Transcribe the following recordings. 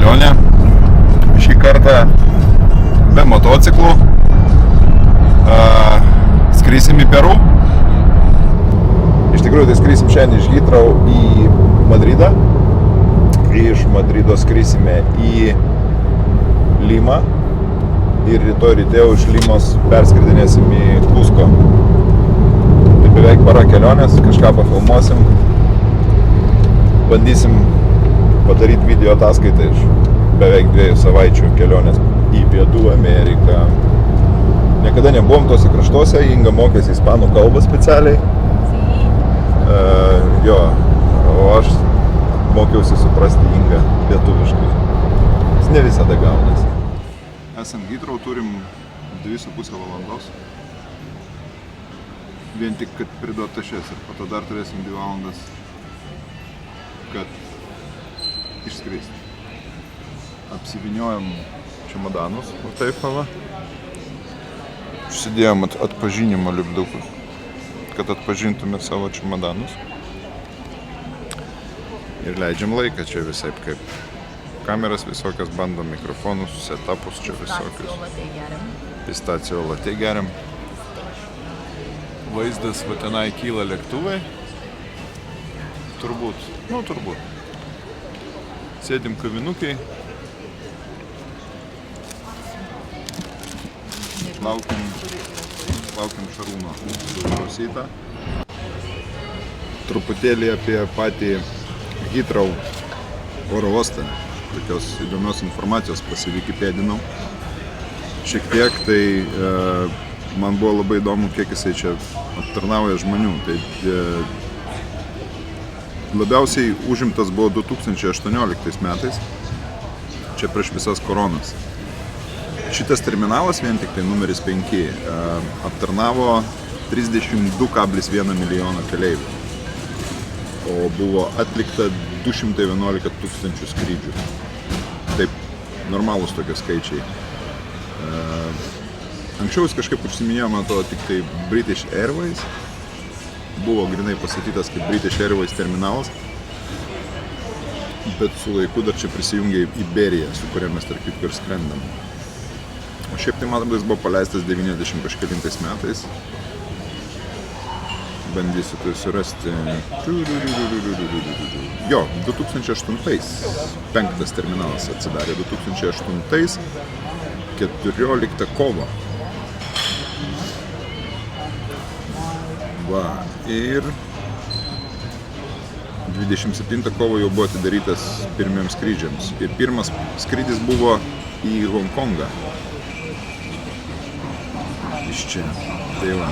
kelionė. Šį kartą be motociklų. Skrisim į Peru. Iš tikrųjų, tai skrisim šiandien iš Hitrou į Madridą. Iš Madrido skrisime į Limą. Ir rytoj ryte iš Limos perskridinėsim į Cusco. Tai beveik para kelionės, kažką pafilmuosim. Bandysim padaryti video ataskaitą iš beveik 2 savaičių kelionės į Pietų Ameriką. Niekada nebuvom tose kraštuose, Inga mokėsi ispanų kalbą specialiai. O aš mokiausi suprasti Ingą lietuviškai. Jis ne visada gaunasi. Esam Hitrou, turim 2,5 valandos. Vien tik, kad priduot tašes ir po to dar turėsim 2 valandas, kad išskristi. Apsiviniojom čemodanus, o taip va. Užsidėjom atpažinimo lipdukus, kad atpažintume savo čemodanus. Ir leidžiam laiką čia visaip kaip. Kameras visokias bandom, mikrofonus, setupus čia visokius. Pistacijo latte geriam. Vaizdas va tenai kyla lėktuvai. Turbūt. Sėdim kavinukiai. Laukiam Šarūno su Rosita. Truputėlį apie patį Hitrou oro uostą. Tokios įdomios informacijos pasivykipėdinau. Šiek tiek, tai man buvo labai įdomu, kiek jisai čia aptarnauja žmonių. Tai labiausiai užimtas buvo 2018 metais, čia prieš visas koronas. Šitas terminalas, vien tik tai numeris 5, aptarnavo 32,1 milijono keleivių, o buvo atlikta 211 tūkstančių skrydžių. Taip, normalūs tokie skaičiai. Anksčiau jis kažkaip užsiminėjo, man atrodo, tik tai British Airways. Buvo grinai pastatytas kaip British Airways terminalas. Bet su laiku dar čia prisijungė Iberija, su kuria mes tarp kitko ir skrendam. O šiaip tai matome, jis buvo paleistas 90 kažkelintais metais. Bandysiu tai surasti. Jo, 2008 5 terminalas atsidarė. 2008 14 kovo. Va, ir 27 kovo jau buvo atidarytas pirmiems skrydžiams. Ir pirmas skrydis buvo į Honkongą. Iš čia. Tai va.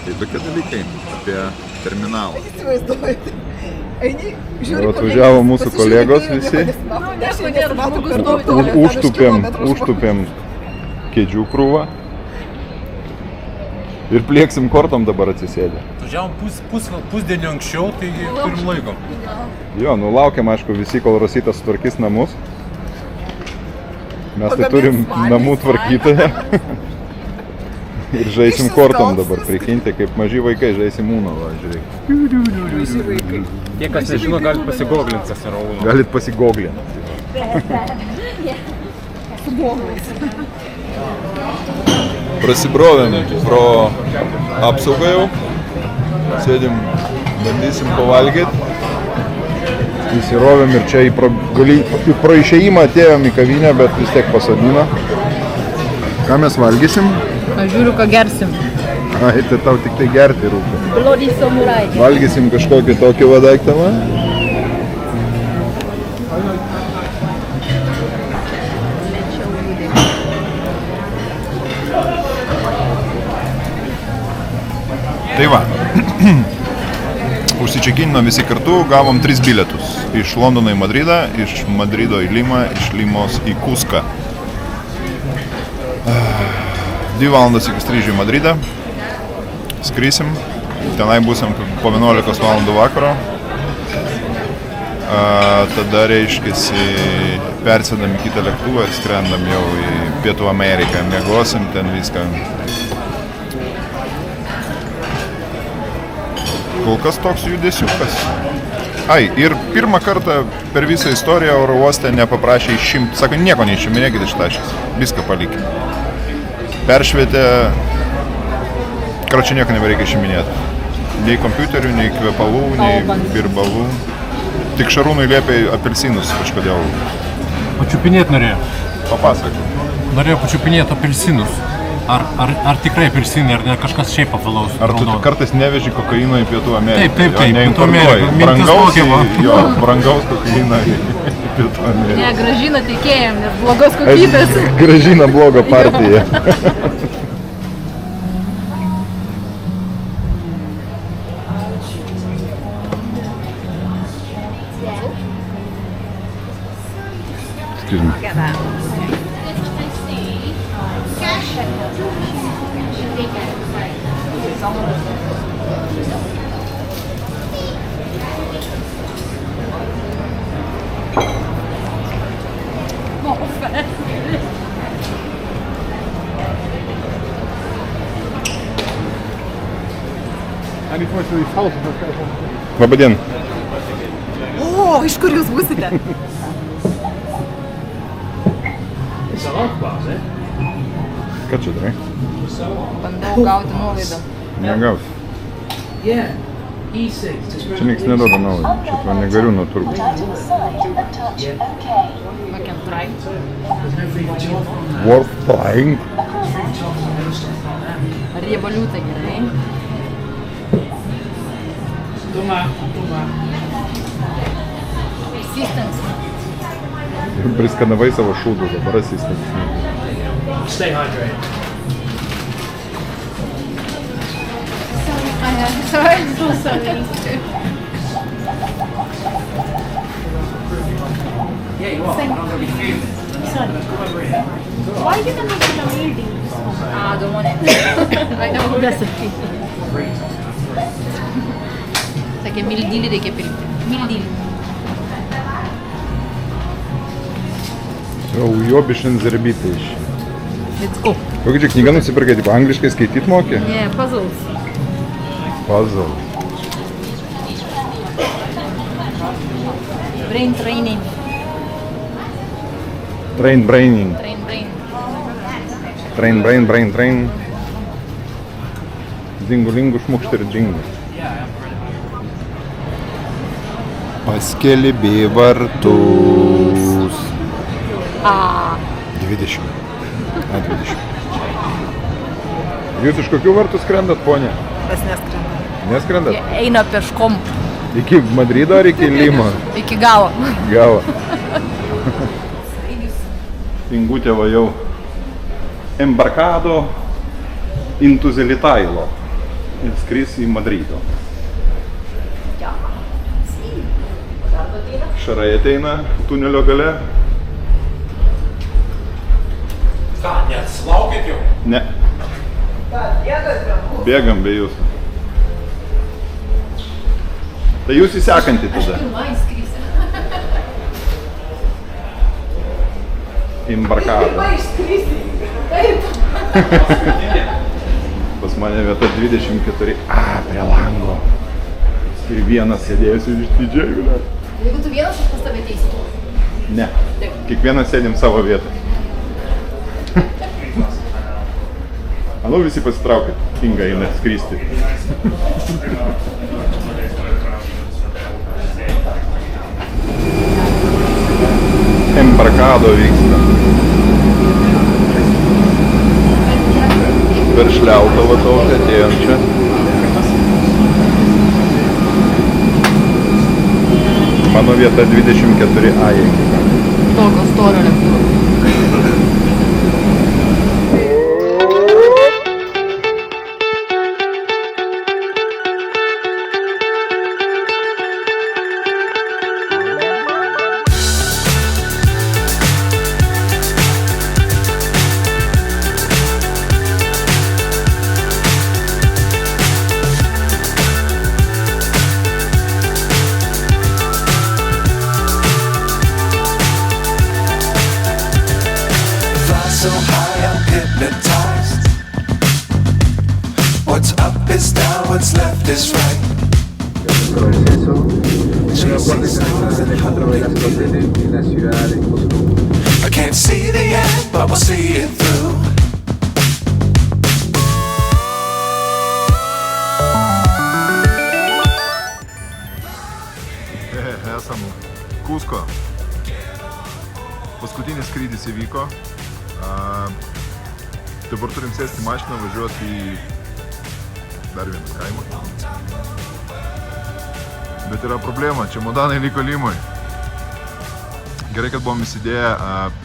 Tai tokie dalykai apie terminalą. Atvažiavo mūsų kolegos visi. Užtupėm kėdžių krūvą. Ir plieksim kortom dabar atsisėdę. Važiavom pusdienį anksčiau, tai turim laiko. Jo, laukiam, aišku, visi, kol Rosita sutvarkys namus. Mes tai turim namų tvarkytoją. Ir žaisim kortom dabar, prikinti, kaip maži vaikai, žaisim Uno, va, žiūrėk. Tie, kas nežino, galit pasigoglinti, kas yra Uno. Galit pasigoglinti. Prasibrovėm pro apsaugą jau. Sėdim, bandysim pavalgyti. Įsirovėm ir čia į pro išėjimą atėjom į kavinę, bet vis tiek pasodino. Ką mes valgysim? Aš žiūriu, ką gersim. Ai, tai tau tik tai gerti rūpi. Bloody samurai. Valgysim kažkokį tokį vadaiktą. Tai va. Užsičekinom visi kartu, gavom 3 bilietus. Iš Londono į Madridą, iš Madrido į Limą, iš Limos į Cuską. 2 valandas iki skrydžio į Madridą. Skrisim. Tenai būsim po 11 valandų vakaro. Tada reiškiasi persėdam į kitą lėktuvą ir skrendam jau į Pietų Ameriką. Miegosim ten viską. Kol kas toks judesiukas. Ai, ir pirmą kartą per visą istoriją oro uoste nepaprašė išimti, sako, nieko neišiminėkit iš tašės, viską palikit. Peršvietė, karočią nieko nebereikia išiminėti. Nei kompiuterių, nei kvepalų, nei birbalų. Tik Šarūnui liepė apelsinus kažkodėl. Pačiupinėt norėjo. Papasakok. Norėjo pačiupinėti apelsinus. Ar tikrai apelsinai, ar ne kažkas šiaip apvalaus? Ar tu kartais neveži kokaino į Pietų Ameriką? Taip, Pietų Ameriką. Brangaus kokaino į Pietų Ameriką. Ne, grąžina teikėjam, nes blogos kokybės. Grąžina blogą partiją. Excuse me. Labadien. O, iš kur jūs būsite? Ką čia darai? Bandau gauti nuolaidą. Negausi. Čia nieks neduoda nuolaidų. Čia to negariu nuo turbūt. I can try. Worth trying. Riebalių tai gerai. Assistance. Priskanavai savo šūdų, dabar asistens. Stay hydrated. Sorry, so sorry. Yeah, you are. I'm not going to be fuming. Why you gonna make it a meal deal? I don't want it. I know recipe. Sakė, mildylį reikia pirkti. Mildylį. Jau jobišin zarbytai iš. Let's go. Kokia čia knyga nusipirkai, tipo angliškai skaityt mokė? Ne, puzzles. Puzzle. Brain training. Braining. Train. Dingu, šmukšt ir dingu. Paskelbė vartus. 20. 20. Jūs iš kokių vartų skrendat, ponė? Mes neskrendam. Neskrendat? Jie eina peškom. Iki Madrido ar iki Limo? Iki galo. Galo. Ingutė va jau embarkado Intuzilitailo ir skris į Madrido. Šarai ateina tunelio gale. Ką, neatsilaukėt jau? Ne. Bėgam be jūsų. Tai jūs įsekantį tada. Embarkado. Pas mane vieta 24. Prie lango. Ir vienas sėdėjusi išdidžiai, gal. Jeigu tu vienas, aš pas tave teisiu. Ne. Kiekvienas sėdim savo vietą. Manau, visi pasitraukit. Kinga eina skristi. Embarkado vyksta. Per šliautavą tokią atėjom čia. Mano vieta 24A. Tokio storio lėktuvo. So high I'm hypnotized. What's up is down, what's left is right. I can't see the end, but we'll see it through. Esam Kusko. Paskutinis skrydis įvyko. Dabar turim sėsti mašiną, važiuoti į dar vieną kaimą. Bet yra problema, čemodanai liko Limoj. Gerai, kad buvom įsidėję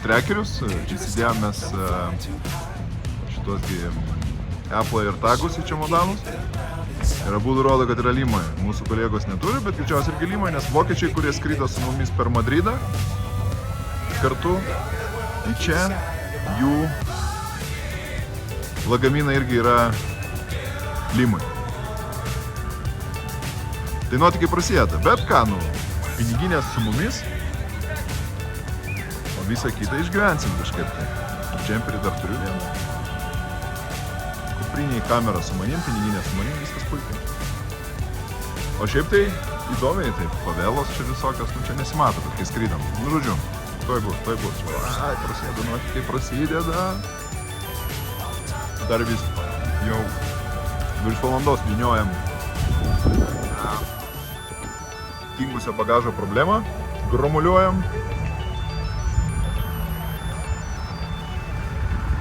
trackerius. Įsidėjom mes šitos Apple ir tagus į čemodanus. Ir abudu rodo, kad yra Limoje. Mūsų kolegos neturi, bet greičiausiai irgi Limoje, nes vokiečiai, kurie skrido su mumis per Madridą, kartu į čia, jų lagaminai irgi yra Limoje. Tai nuotykiai prasideda, bet ką, piniginės su mumis, o visą kitą išgyvensim kažkaip. Džemperį dar turiu vieną. Kuprinėj kamera su manim, piniginė su manim, viskas puikiai. O šiaip tai įdomiai, taip, pavelos čia visokios, čia nesimato, bet kai skrydam. Žodžiu, tuoj bus. Prasideda, nuotykiai prasideda. Dar vis jau virš valandos vyniojam dingusią bagažo problemą, gromuliuojam.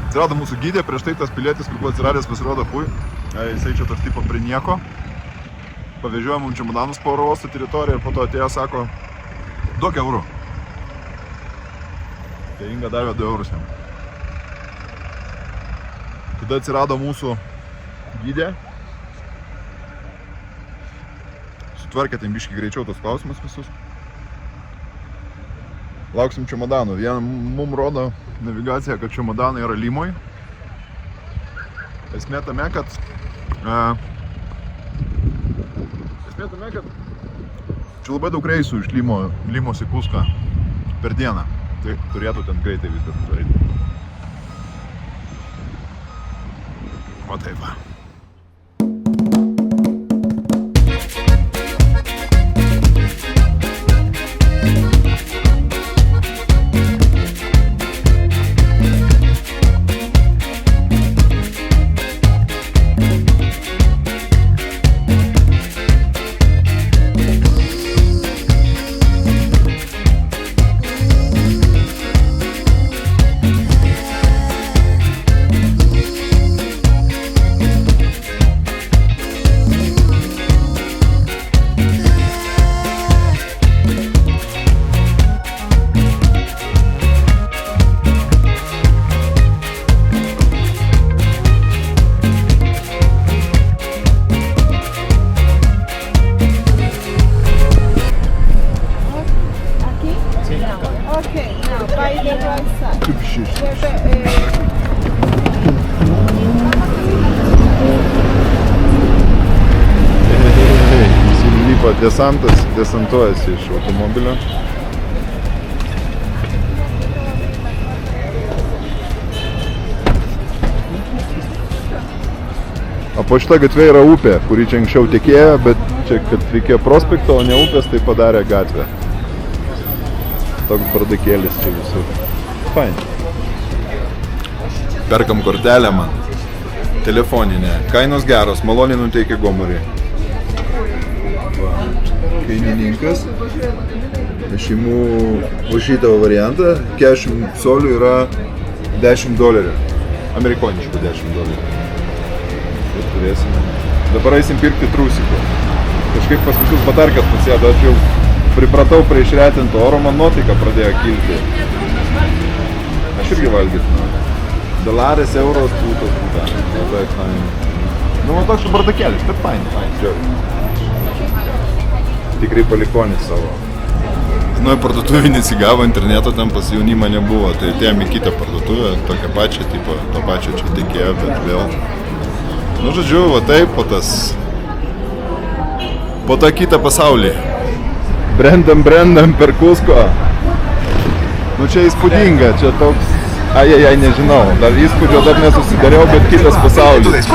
Atsirado mūsų gydė, prieš tai tas pilietis, kur buvo atsiradęs, pasirodo, jisai čia toks tipo prie nieko. Pavežiojo mums čemodanus po oro uosto teritoriją ir po to atėjo, sako, duok eurų. Tai Inga davė 2 eurus jam. Tada atsirado mūsų gydė. Sutvarkė ten biškį greičiau tos klausimus visus. Lauksim čemodanų. Vieną mum rodo navigacija, kad čemodanai yra Limoj. Esmė tame, kad čia labai daug reisų iš Limos į Kuską per dieną. Tai turėtų ten greitai viskas padaryti. O taip va. Desantas desantuojasi iš automobilio. O po šitą gatvę yra upė, kuri čia anksčiau tekėjo, bet čia, kad reikėjo prospekto, o ne upės, tai padarė gatvę. Toks bardakėlis čia visur. Fain. Perkam kortelę man. Telefoninė. Kainos geros, maloniai nuteikia Gomurį. Kainininkas. Aš imu už šitą variantą. 40 colių yra $10. Amerikoniškų $10. Ir turėsime. Dabar eisim pirkti trusikų. Kažkaip pas visus batarkas pasėdo. Aš jau pripratau prie išretinto oro, man nuotaika pradėjo kilti. Aš irgi valgyt. Dolaris, euros, putos, puta. Labai fain. Nu, man toks bardakėlis, bet fain. Tikrai palikonis savo. Nu, parduotuvė nesigavo, interneto ten pas jaunimą nebuvo, tai atėjom į kitą parduotuvę, tokią pačią, tipo, to pačio čia tekėjo, bet vėl. Nu, žodžiu, va taip, po tą kitą pasaulį. Brendam per Kusko. Nu, čia įspūdinga, čia toks, nežinau, dar įspūdžio dar nesusidariau, bet kitas pasaulis.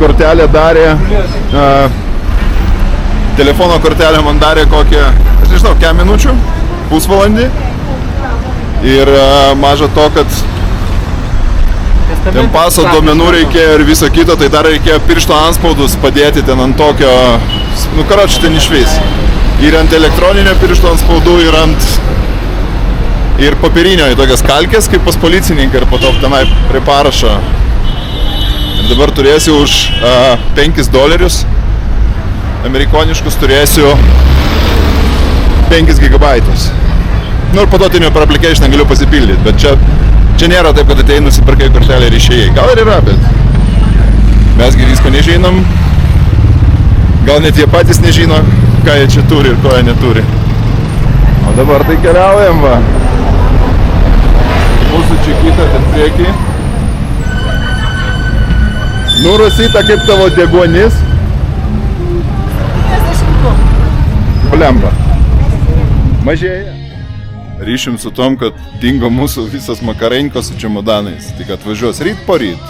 kortelė darė, telefono kortelė man darė kokią, aš nežinau, kiek minučių, pusvalandį. Ir maža to, kad ten paso duomenų reikėjo ir viso kito, tai dar reikėjo piršto anspaudus padėti ten ant tokio, nu karoči ten išvis. Ir ant elektroninio piršto anspaudų, ir papirinio į tokias kalkės, kaip pas policininką, ir po to tenai prie parašo. Ir dabar turėsiu už $5 amerikoniškus, turėsiu 5 gigabaitus. Nu ir po to tinio per applicationą galiu pasipildyti, bet čia nėra taip, kad ateini, nusipirkai kortelę ir išėjai. Gal ir yra, bet mesgi visko nežinom. Gal net jie patys nežino, ką jie čia turi ir ko jie neturi. O dabar tai keliaujam, va. Mūsų čekyta ten priekį. Nu, Rosita, kaip tavo deguonis? Blemba. Mažėja. Ryšim su tom, kad dingo mūsų visas makarenkos su čemodanais. Tik atvažiuos ryt po ryt.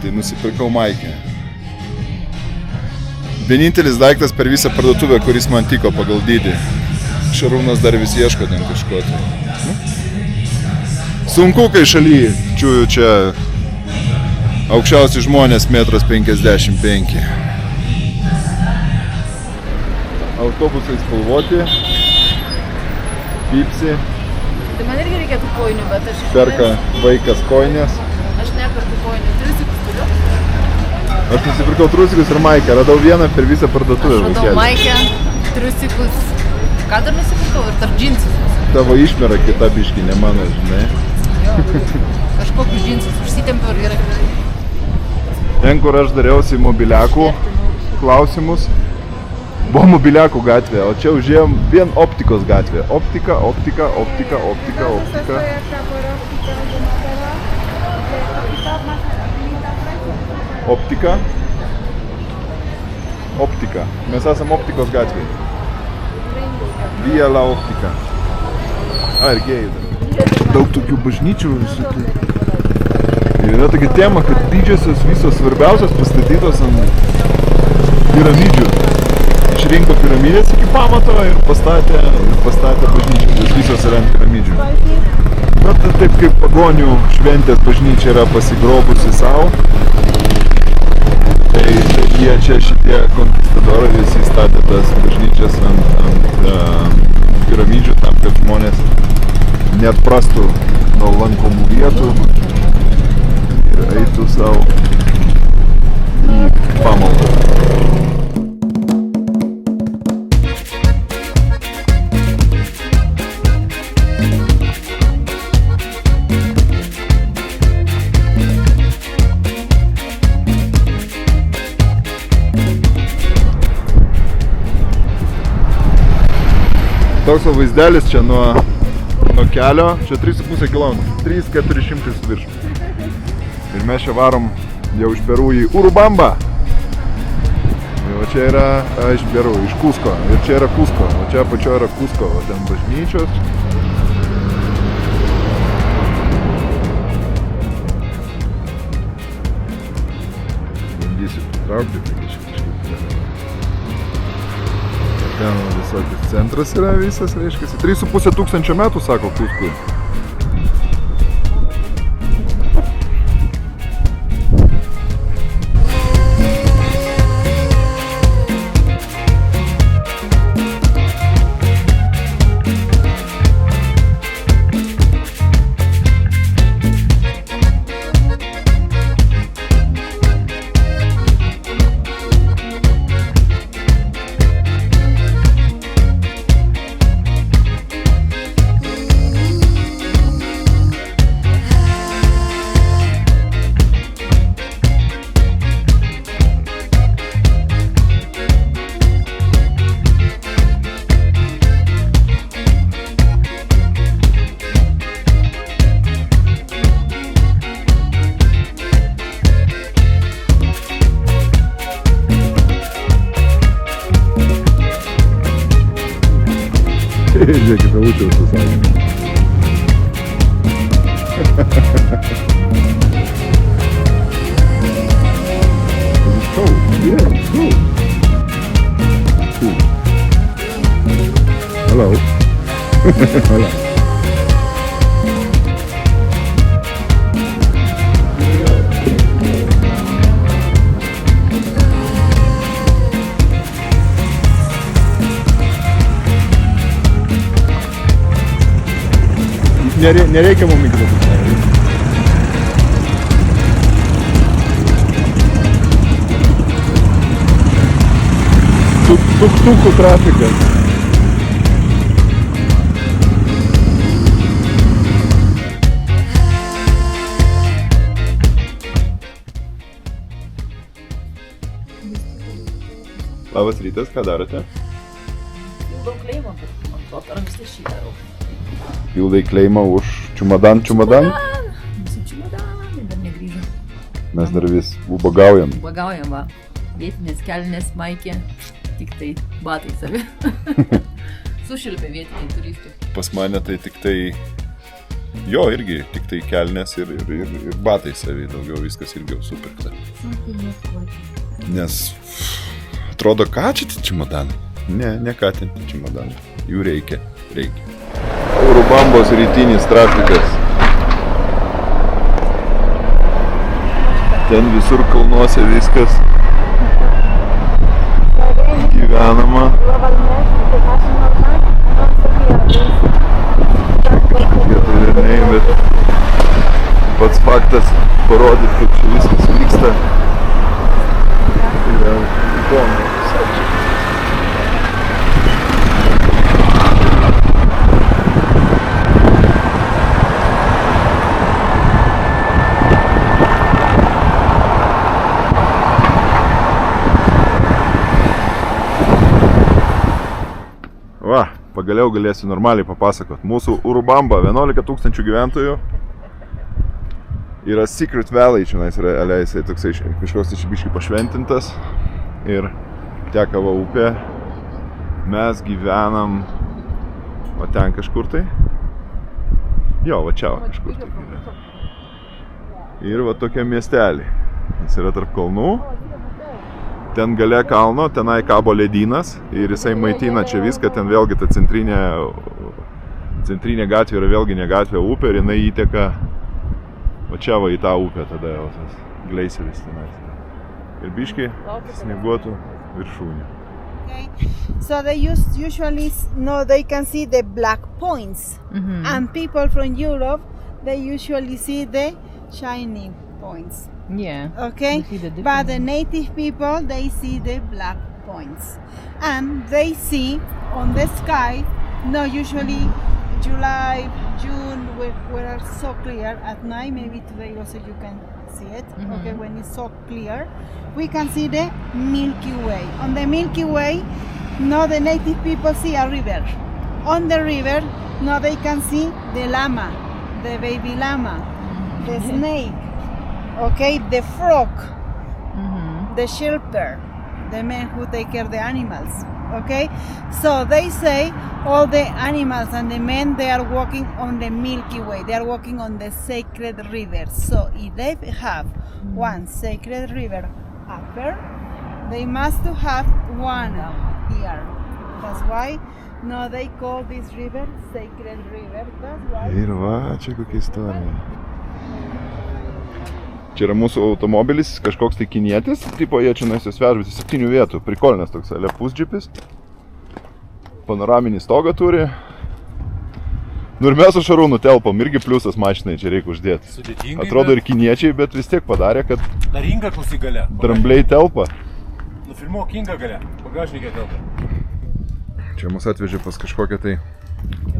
Tai nusipirkau maikę. Vienintelis daiktas per visą parduotuvę, kuris man tiko pagal dydį. Šarūnas dar vis ieško ten kažko. Sunku, kai šaly čiūju čia aukščiausi žmonės 1,55 m. Autobusai spalvoti. Pypsi. Tai man irgi reikėtų kojinių, bet aš... Perka vaikas kojinės. Aš neperku kojinių. Trusikus turiu? Aš nusipirkau trusikus ir maikę. Radau vieną per visą parduotuvę. Aš radau maikę, trusikus. Ką dar nusipirkau? Ir dar džinsus. Tavo išmera kita biški, ne mano, žinai. Jo, kažkokius džinsus užsitempiu ir gerai. Ten, kur aš dariausi mobiliakų klausimus, buvo mobiliakų gatvė, o čia užėjom vien optikos gatvė. Optika. Optika. Mes esam optikos gatvėje. Via la optika. Ir gėjai. Daug tokių bažnyčių visokių. Ir yra tokia tema, kad didžiosios visos svarbiausios pastatytos ant piramidžių. Išrinko piramidės iki pamato ir pastatė bažnyčią. Jos visos yra ant piramidžių. Na, tai taip kaip pagonių šventės bažnyčia yra pasigrobusi savo. Tai jie čia šitie konkistadorai visi statė tas bažnyčias ant piramidžių tam, kad žmonės neatprastų nuo lankomų vietų ir eitų savo į pamaldą. Toks vaizdelis čia nuo kelio, čia 3,5 km, 3,400 virš. Ir mes čia varom jau iš Peru į Urubamba. O čia yra iš Peru, iš Kusko. Ir čia yra Kusko, o čia apačioje yra Kusko, o ten bažnyčios. Bandysiu traukti, tai kažkaip. Ten visokis centras yra visas, reiškiasi. 3,5 tūkstančio metų, sako Kuskui. Žiūrėkite, učiaus susakė. Nereikia mum įkvėpti. Tuk-tukų trafikas. Labas rytas, ką darote? Daug kleimo, man to per anksti šį darau. Pildai kleimą už čumadan. Mūsų čumadanai dar negrįžo. Mes dar vis ubagaujam. Ubagaujam, va. Vietinės kelnės, maikė, tik tai batai savi. Sušilpė vietiniai turistų. Pas mane tai tik tai, jo irgi, tik tai kelnės ir batai savi, daugiau viskas ilgiau supirkta. Nes atrodo, ką čia čumadanai? Ne ką ten čumadanai. Jų reikia. Urubambos rytinis trafikas. Ten visur kalnuose viskas gyvenama. Vietoj rėmėjų, bet pats faktas parodyti, kaip čia viskas vyksta. Yra įdomu. Va, pagaliau galėsiu normaliai papasakot. Mūsų Urubamba, 11 000 gyventojų, yra Secret Valley, čionais yra jisai toksai kažkoks biškį pašventintas ir teka va upė. Mes gyvenam, va ten kažkur tai. Jo, va čia va kažkur tai gyvenam. Ir va tokia miestelį. Jis yra tarp kalnų. Ten gale kalno, tenai kabo ledynas ir jisai maitina čia viską, ten vėlgi ta centrinė gatvė yra vėlgi ne gatvė, upė ir jinai įteka va čia va į tą upę tada jau tas gleiseris tenais. Ir biškai snieguotų viršūnė. Okay. So they usually know they can see the black points, and people from Europe they usually see the shiny points. Yeah. Okay, but the native people they see the black points, and they see on the sky. No, usually July, June, where are so clear at night. Maybe today also you can see it. Okay, when it's so clear, we can see the Milky Way. On the Milky Way, now the native people see a river. On the river, now they can see the llama, the baby llama, the snake. Okay, the frog, the shepherd, the men who take care of the animals. Okay, so they say all the animals and the men they are walking on the Milky Way. They are walking on the sacred river. So if they have one sacred river up there, they must have one here. That's why now they call this river sacred river. That's why. Ir va, čia kokia istorija. Čia yra mūsų automobilis, kažkoks tai kinietis, tipo jie čia vežasi 7 vietų, prikolinas toks pusdžipis, panoraminį stogą turi. Nu ir mes su Šarūnu telpam, irgi pliusas mašinai čia reikia uždėti. Sudėtingai. Atrodo ir kiniečiai, bet vis tiek padarė, kad Dar Inga klausyk gale. drambliai telpa. Nufilmuok Inga gale, bagažnikė telpa. Čia mus atvežė pas kažkokią tai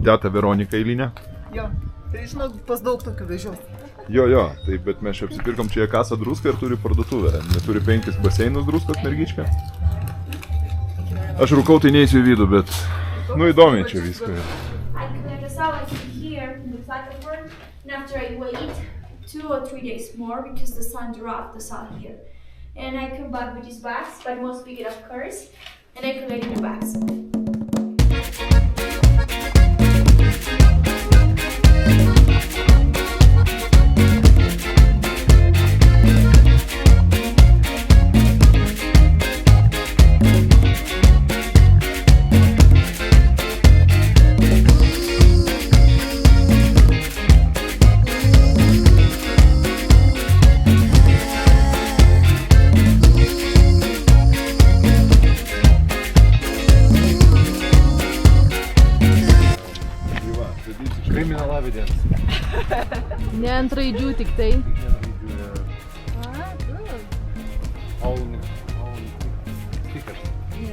tetą Veroniką eilinę. Jo, tai žinok, pas daug tokių vežiau. Jo, tai bet mes čia apsipirkom, čia jie kasa druską ir turi parduotuvę. Neturi 5 baseinus druskos mergyčką. Aš rūkau, tai neįsiu į vidų, bet nu įdomiai čia viską. I connect the sound here in the platform, and after I wait 2 or 3 days more because the sun dropped the sun here. And I come back with these bags, but most big enough cars, and I collect the bags. Ne ant raidžių tik tai.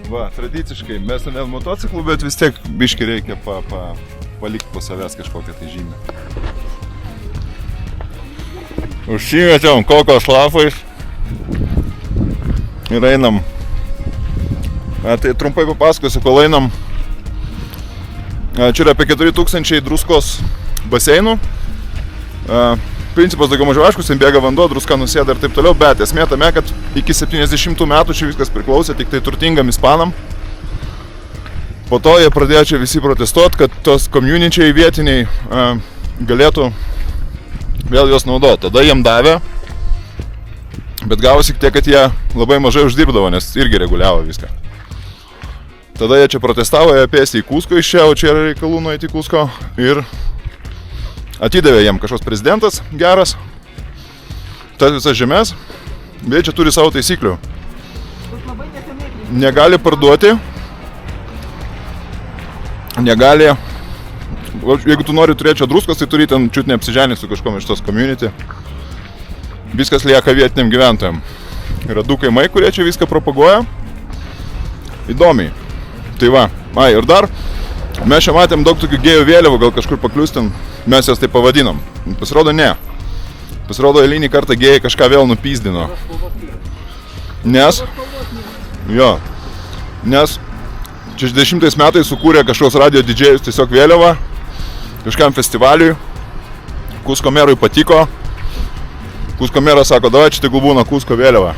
Va, tradiciškai, mes net motociklų, bet vis tiek biški reikia palikti po savęs kažkokią tai žymę. Užsimetėm kokos lapais ir einam. Tai trumpai papasakosiu, kol einam. Čia yra apie 4000 druskos baseinų. Principas daugiau mažiau aiškus, ten bėga vanduo, druska nusėda ir taip toliau, bet esmė tame, kad iki 70 metų čia viskas priklausė tik tai turtingam ispanam. Po to jie pradėjo čia visi protestuoti, kad tos communičiai vietiniai galėtų vėl juos naudoti. Tada jiem davė, bet gavosi tiek, kad jie labai mažai uždirbdavo, nes irgi reguliavo viską. Tada jie čia protestavo, jie pėsti į Kusko iš čia, o čia yra reikalų nueiti į Kusko ir atidavė jiem kažkoks prezidentas geras, tas visas žemės, bet čia turi savo taisyklių. Negali parduoti, negali, jeigu tu nori turėti čia druskos, tai turi ten čiut neapsiženyti su kažkom iš tos community. Viskas lieka vietiniam gyventojam. Yra du kaimai, kurie čia viską propaguoja. Įdomiai. Tai va, ir dar, mes čia matėm daug tokių gėjų vėliavų, gal kažkur pakliustim. Mes jas taip pavadinom. Pasirodo, ne. Pasirodo, eilinį kartą gėjai kažką vėl nupyzdino. Nes 60 metais sukūrė kažkoks radio didžėjus tiesiog vėliavą kažkam festivaliui. Kusko merui patiko. Kusko meras sako, davai čia tegul būna Kusko vėliava.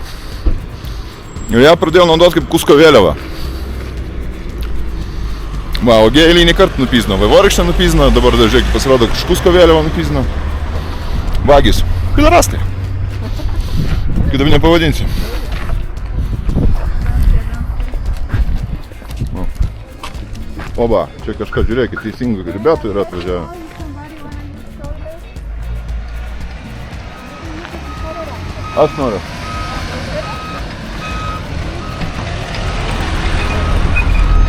Ir ją pradėjo naudoti kaip Kusko vėliava. Va, o gėjai eilinį kartą nupyzdino, vaivorykštę nupyzdino, dabar žiūrėk, pasirodo, Kusko vėliavą nupyzdino. Vagis. Pidarastai. Kitaip nepavadinsi. Oba, čia kažką žiūrėkit, teisingų ribetų yra atvažiavę. Aš noriu.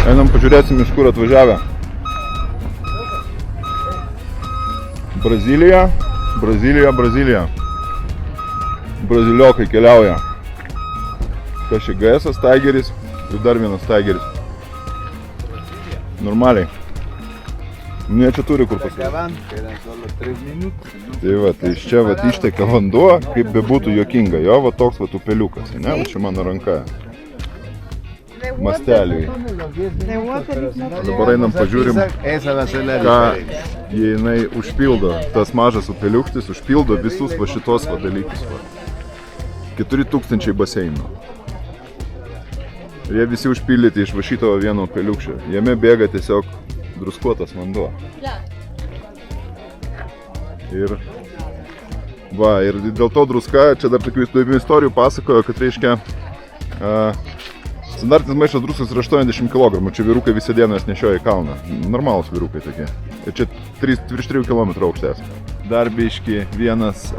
Einam pažiūrėsim, iš kur atvažiavę. Brazilija. Braziliokai keliauja. Kas čia GS-as, Tigeris ir dar vienas Tigeris. Normaliai. Ne, čia turi kur pasakyti. Tai va, tai iš čia va išteka vanduo, kaip bebūtų juokinga. Jo, va toks va upeliukas, ne? Va čia mano ranka. Masteliui. Dabar einam pažiūrim, ką jinai užpildo. Tas mažas upeliukštis užpildo visus va šitos va dalykus. 4000 baseinų. Ir jie visi užpildyti iš va šito vieno upeliukščio. Jame bėga tiesiog druskuotas vanduo. Ir dėl to druska, čia dar tokių įdomių istorijų pasakojo, kad reiškia standartinis maišas druskos yra 80 kg, čia vyrukai visą dieną jas nešioja į kalną. Normalūs vyrukai tokie. Ir čia virš 3 km aukštės. Dar biški vienas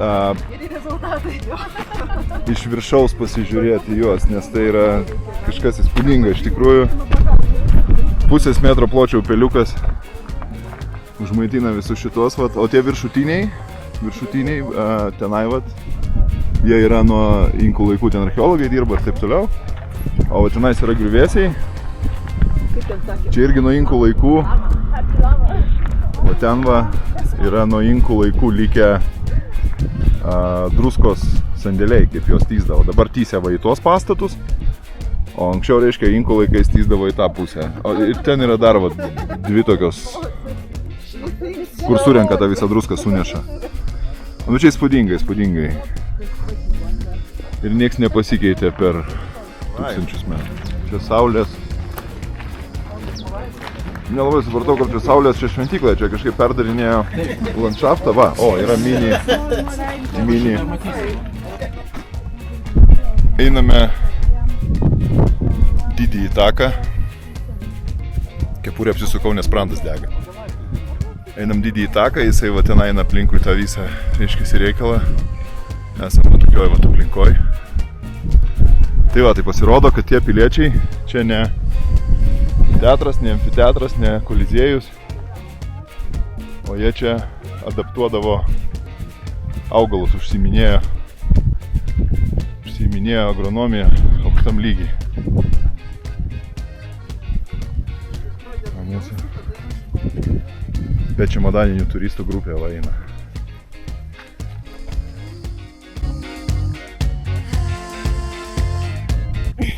iš viršaus pasižiūrėti juos, nes tai yra kažkas įspūdinga iš tikrųjų. Pusės metro pločio upeliukas užmaitina visus šitos, vat, o tie viršutiniai tenai, vat, jie yra nuo inkų laikų, ten archeologai dirba ir taip toliau. O tenais yra griuvėsiai, čia irgi nuo inkų laikų, o ten va yra nuo inkų laikų likę druskos sandėliai, kaip jos tysdavo. Dabar tysė va į tuos pastatus, o anksčiau reiškia inkų laikais tysdavo į tą pusę. O ir ten yra dar va dvi tokios, kur surenka tą visą druską, suneša. Nu čia įspūdingai. Ir nieks nepasikeitė per 1000 metų. Čia saulės. Nelabai supratau, kad čia saulės čia šventykla, čia kažkaip perdarinėjo landšaftą. Va, o, yra mini. Einame didįjį taką. Kepurę apsisukau, nes sprandas dega. Einam didįjį taką, jisai va ten eina aplinkui tą visą, reiškiasi, reikalą. Esam va tokioj va aplinkoj. Tai va, tai pasirodo, kad tie piliečiai čia ne teatras, ne amfiteatras, ne koliziejus, o jie čia adaptuodavo augalus, užsiiminėjo agronomiją aukštam lygiai. O mūsų be čemodaninių turistų grupė va eina.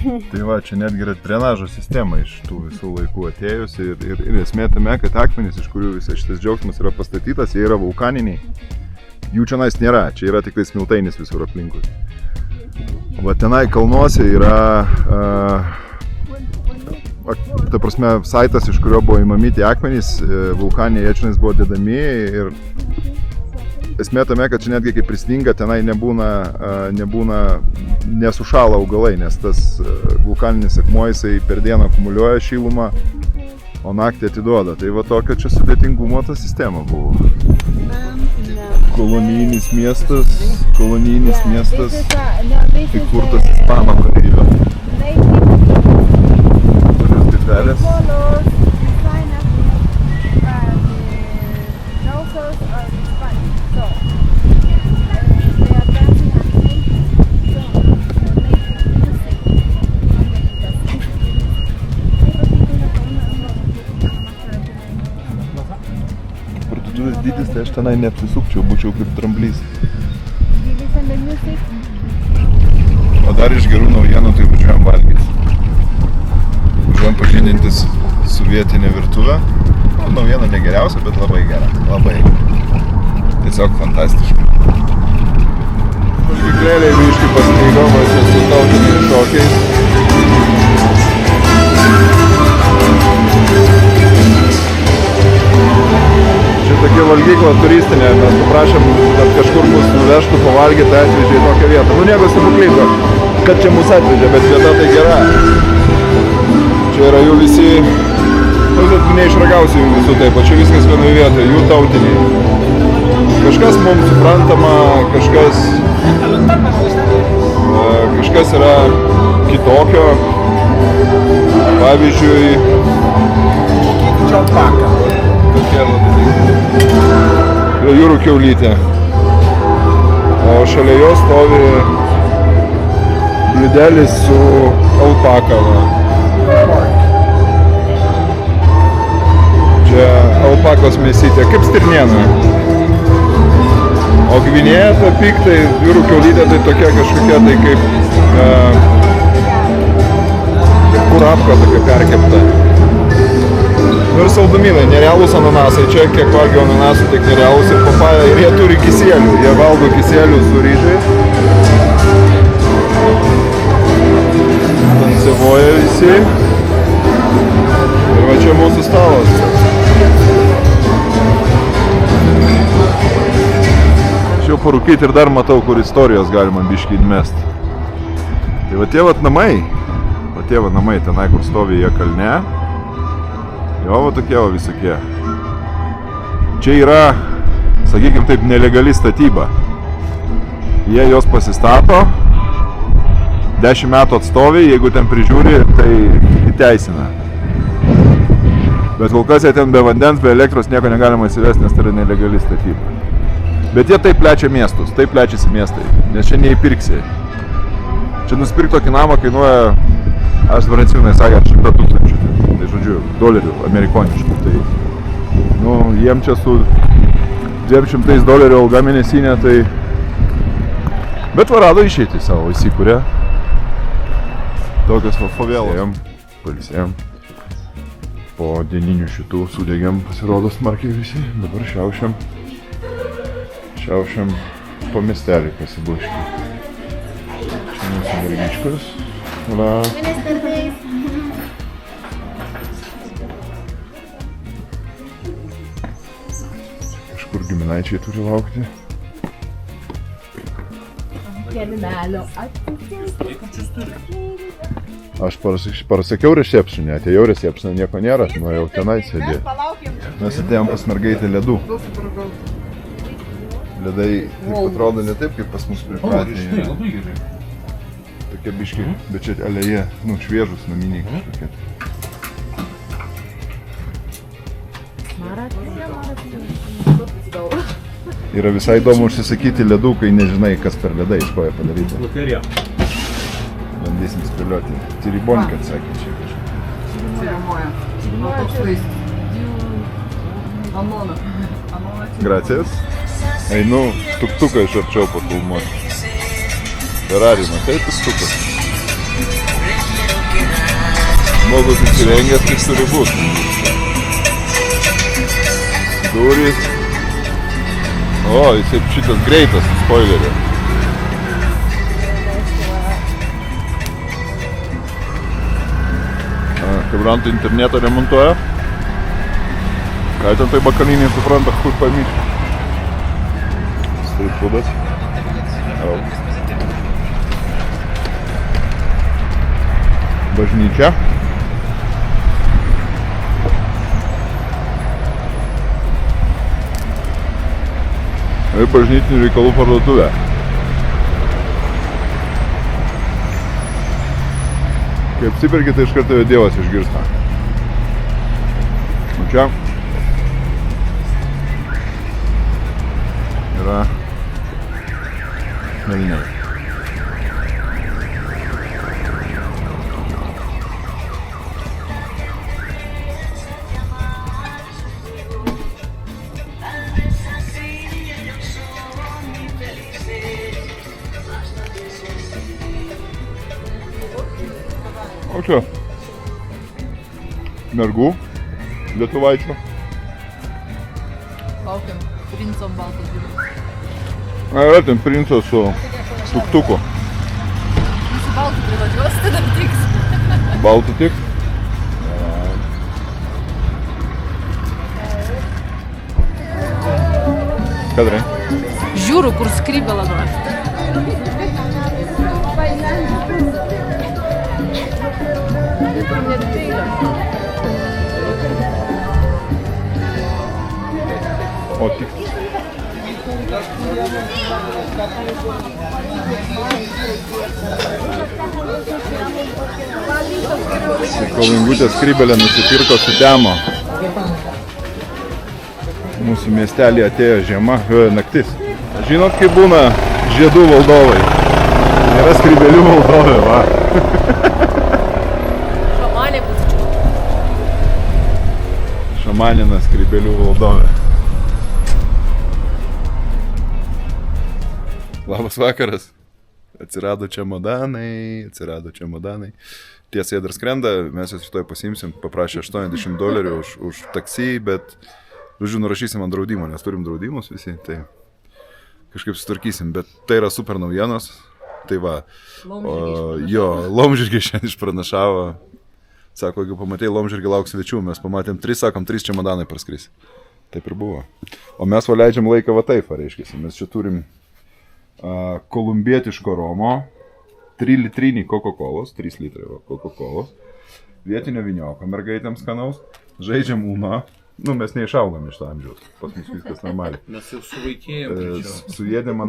Tai va, čia netgi yra drenažo sistema iš tų visų laikų atėjus ir esmė tame, kad akmenys, iš kurių visas šitas džiaugsmas yra pastatytas, jie yra vulkaniniai. Jų čionais nėra, čia yra tik tai smiltainis visur aplinkui. Va tenai kalnuose yra, ta prasme, saitas, iš kurio buvo įmami tie akmenys, vulkaniniai jie čionais buvo dedami ir esmė tame, kad čia netgi kai prisninga, tenai nesušala augalai, nes tas vulkaninis akmuo jisai per dieną akumuliuoja šilumą, o naktį atiduoda. Tai va tokio čia sudėtingumo ta sistema buvo. Kolonijinis miestas įkurtas ispanų kareivio. Tokios gatvelės. Parduotuvės dydis, tai aš tenai neapsisukčiau, būčiau kaip dramblys. O dar iš gerų naujienų tai važiuojam valgyti. Važiuojam pažindintis su vietinė virtuvė. Naujiena ne geriausia, bet labai gera. Labai. Tiesiog fantastiška. Valgyklėliai biškai pasneigoma su tautiniais šokiais. Čia tokia valgykla turistinė, mes paprašėm, kad kažkur mus nuvežtų pavalgyti, tai atvežė į tokią vietą. Nu nieko stebuklingo, kad čia mus atvežė, bet vieta tai gera. Čia yra jų visi, neišragausiu jų visų taip, o čia viskas vienoje vietoje, jų tautiniai. Kažkas mums suprantama, kažkas yra kitokio. Pavyzdžiui, jūrų kiaulytė, o šalia jos stovi bliudelis su alpaka. Čia alpakos mėsytė, kaip stirniena. O gvinėja ta piktai, jūrų kiaulytė tai tokia kažkokia tai kaip kurapka tokia perkepta. Ir saldumynai, nerealūs ananasai, čia kiek valgiau ananasų, tiek nerealūs ir papaja, ir jie turi kisielių, jie valgo kisielių su ryžiais. Tansivoja visi. Ir va čia mūsų stalas. Aš jau parūkyti ir dar matau, kur istorijos galima biškį įmesti. Tai va tie namai, tenai, kur stovi jie kalne. Jo, va tokie va visokie. Čia yra, sakykim taip, nelegali statyba. Jie jos pasistato, 10 metų atstoviai, jeigu ten prižiūri, tai įteisina. Bet kol kas jie ten be vandens, be elektros nieko negalima įsivesti, nes tai yra nelegali statyba. Bet jie taip plečia miestus, taip plečiasi miestai, nes čia neįpirksi. Čia nusipirkti tokį namą kainuoja, aš dabar atsiminai sakė, 100 000. Tai žodžiu, dolerių amerikoniškų. Tai, jiem čia su $200 alga mėnesinė, tai... Bet va rado išeiti savo, įsikūrė. Tokios va favelos. Pailsėjom. Po dieninių šitų sudegėm, pasirodo smarkiai visi. Dabar šiaušiam po miestelį pasiblaškį. Čia mūsų mergičkos. Kažkur giminaičiai turi laukti. Aš parasakiau recepšinę, atėjau recepšinę, nieko nėra, nuėjau tenai sėdėti. Mes atėjom pas mergaitę ledų. Ledai taip atrodo ne taip, kaip pas mus pripratę. Tokie biški, bet čia alėje, šviežus naminiai kažkokie. Yra visai įdomu užsisakyti ledų, kai nežinai, kas per ledai iš ko jie padaryti. Loterija. Bandysim spėlioti. Tiribonkė atsakė čia kažką. Церемония. Ну, toks vaizdas. Amona. Gracijas. Einu tuktuką iš arčiau pafilmuoti. Ferrari, matai tuktukas? Žmogus įsirengęs, kaip turi būti. Durys. O, jisai šitas greitas, spoilerė. Kabrantų internetą remontuoja. Ką ten tai bakaliniai supranta, kur pamyšti. Street foodas. Bažnyčia. Ir bažnytinių reikalų parduotuvė. Kai apsiperki, tai iš karto jo Dievas išgirsta. O čia yra meliniai. O čia mergų, lietuvaičių. Laukiam princom baltas vyras. Yra ten princas su tuktuku. Su baltu privažiuos, tada tiks. Baltų tik? Kadrai? Žiūriu, kur skrybėla buvo. O tik. Kolingutė skrybelė nusipirko sutemo. Mūsų miestelį atėjo žiema, naktis. Žinot, kaip būna žiedų valdovai. Yra skrybelių valdovai, va. Šamanė būtų. Šamanina skrybelių valdovė. Labas vakaras. Atsirado čemodanai. Tiesa, jie dar skrenda, mes juos rytoj pasiimsim, paprašė $80 už taksi, bet, žodžiu, nurašysim ant draudimo, nes turim draudimus visi, tai kažkaip sutvarkysim, bet tai yra super naujienos, tai va, Laumžirgiai šiandien išpranašavo, sako, jeigu pamatei Laumžirgį lauk svečių, mes pamatėm 3 čemodanai praskris, taip ir buvo, o mes va leidžiam laiką va taip, reiškia, mes čia turim kolumbietiško romo, 3 litrinį Coca-Colos, 3 litrai Coca-Colos, vietinio vinioko mergaitėms skanaus, žaidžiam Uno, mes neišaugam iš to amžiaus, pas mus viskas normaliai. Mes jau suvaikėjom. Suėdėm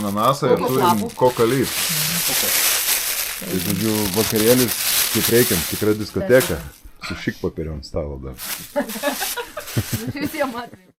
ananasą, ir turim Coca-Leaf. Tai, žodžiu, vakarėlis, kaip reikiam, tikra diskoteka, su šik papiriu ant stalo dar. Visiem atvejai.